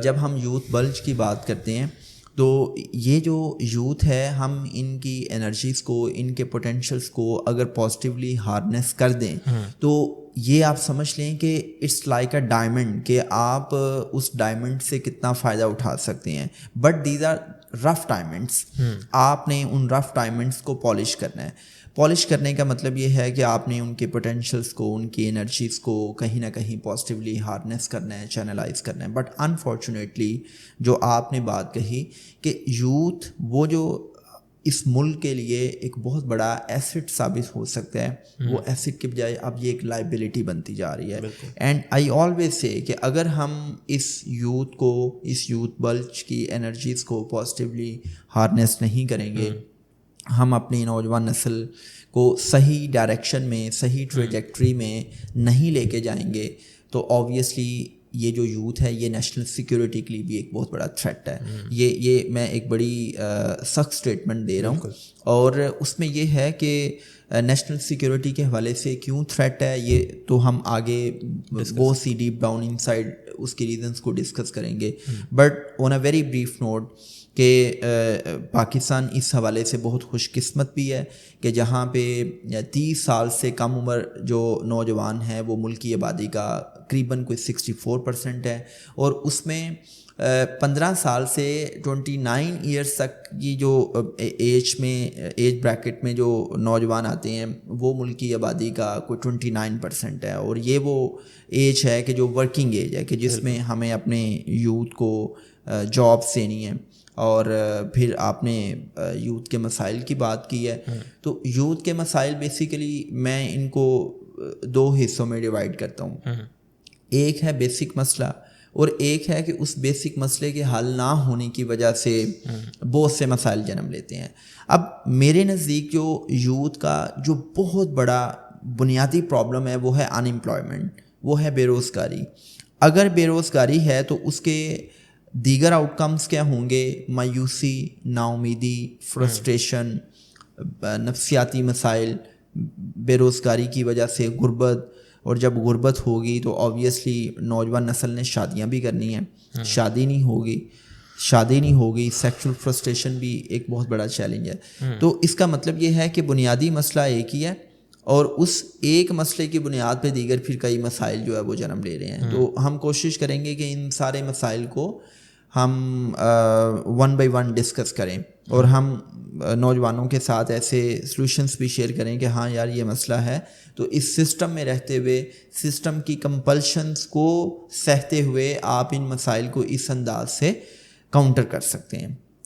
جب ہم youth bilge کی بات کرتے ہیں تو یہ جو یوتھ ہے ہم ان کی انرجیز کو, ان کے پوٹینشیلس کو اگر پازیٹیولی ہارنیس کر دیں تو یہ آپ سمجھ لیں کہ اٹس لائک اے ڈائمنڈ, کہ آپ اس ڈائمنڈ سے کتنا فائدہ اٹھا سکتے ہیں. But these are rough diamonds. آپ نے ان رف ڈائمنڈس کو پالش کرنا ہے. پالش کرنے کا مطلب یہ ہے کہ آپ نے ان کے پوٹینشیلس کو, ان کی انرجیز کو کہیں نہ کہیں پازیٹیولی ہارنیس کرنا ہے, چینلائز کرنا ہے. بٹ انفارچونیٹلی جو آپ نے بات کہی کہ یوتھ وہ جو اس ملک کے لیے ایک بہت بڑا ایسٹ ثابت ہو سکتا ہے, وہ ایسٹ کے بجائے اب یہ ایک لائبلٹی بنتی جا رہی ہے. اینڈ آئی آلویز سے کہ اگر ہم اس یوتھ کو, اس یوتھ بلج کی انرجیز کو پازیٹیولی ہارنیس نہیں کریں گے, ہم اپنی نوجوان نسل کو صحیح ڈائریکشن میں, صحیح ٹریجیکٹری میں نہیں لے کے جائیں گے, تو آبویسلی یہ جو یوتھ ہے یہ نیشنل سیکیورٹی کے لیے بھی ایک بہت بڑا تھریٹ ہے. یہ میں ایک بڑی سخت اسٹیٹمنٹ دے رہا ہوں, اور اس میں یہ ہے کہ نیشنل سیکیورٹی کے حوالے سے کیوں تھریٹ ہے یہ تو ہم آگے بہت سی ڈیپ ڈاؤن ان سائڈ اس کی ریزنس کو ڈسکس کریں گے. But on a very brief note کہ پاکستان اس حوالے سے بہت خوش قسمت بھی ہے کہ جہاں پہ 30 سال سے کم عمر جو نوجوان ہیں وہ ملکی آبادی کا قریباً کوئی 64% ہے, اور اس میں 15 سال سے 29 ایئرس تک کی جو ایج بریکٹ میں جو نوجوان آتے ہیں وہ ملکی آبادی کا کوئی 29% ہے. اور یہ وہ ایج ہے کہ جو ورکنگ ایج ہے, کہ جس میں ہمیں اپنے یوتھ کو جابس دینی ہے. اور پھر آپ نے یوتھ کے مسائل کی بات کی ہے, تو یوتھ کے مسائل بیسیکلی میں ان کو 2 حصوں میں ڈیوائڈ کرتا ہوں. ایک ہے بیسک مسئلہ, اور ایک ہے کہ اس بیسک مسئلے کے حل نہ ہونے کی وجہ سے بہت سے مسائل جنم لیتے ہیں. اب میرے نزدیک جو یوتھ کا جو بہت بڑا بنیادی پرابلم ہے وہ ہے ان امپلائمنٹ, وہ ہے بے روزگاری. اگر بے روزگاری ہے تو اس کے دیگر آؤٹ کمز کیا ہوں گے؟ مایوسی, نا امیدی, فرسٹریشن, نفسیاتی مسائل, بے روزگاری کی وجہ سے غربت. اور جب غربت ہوگی تو آبویسلی نوجوان نسل نے شادیاں بھی کرنی ہیں, شادی نہیں ہوگی, سیکشل فرسٹریشن بھی ایک بہت بڑا چیلنج ہے. تو اس کا مطلب یہ ہے کہ بنیادی مسئلہ ایک ہی ہے, اور اس ایک مسئلے کی بنیاد پہ دیگر پھر کئی مسائل جو ہے وہ جنم لے رہے ہیں. تو ہم کوشش کریں گے کہ ان سارے مسائل کو ہم 1 by 1 ڈسکس کریں, اور ہم نوجوانوں کے ساتھ ایسے سلوشنس بھی شیئر کریں کہ ہاں یار یہ مسئلہ ہے, تو اس سسٹم میں رہتے ہوئے, سسٹم کی کمپلشنس کو سہتے ہوئے آپ ان مسائل کو اس انداز سے کاؤنٹر کر سکتے ہیں.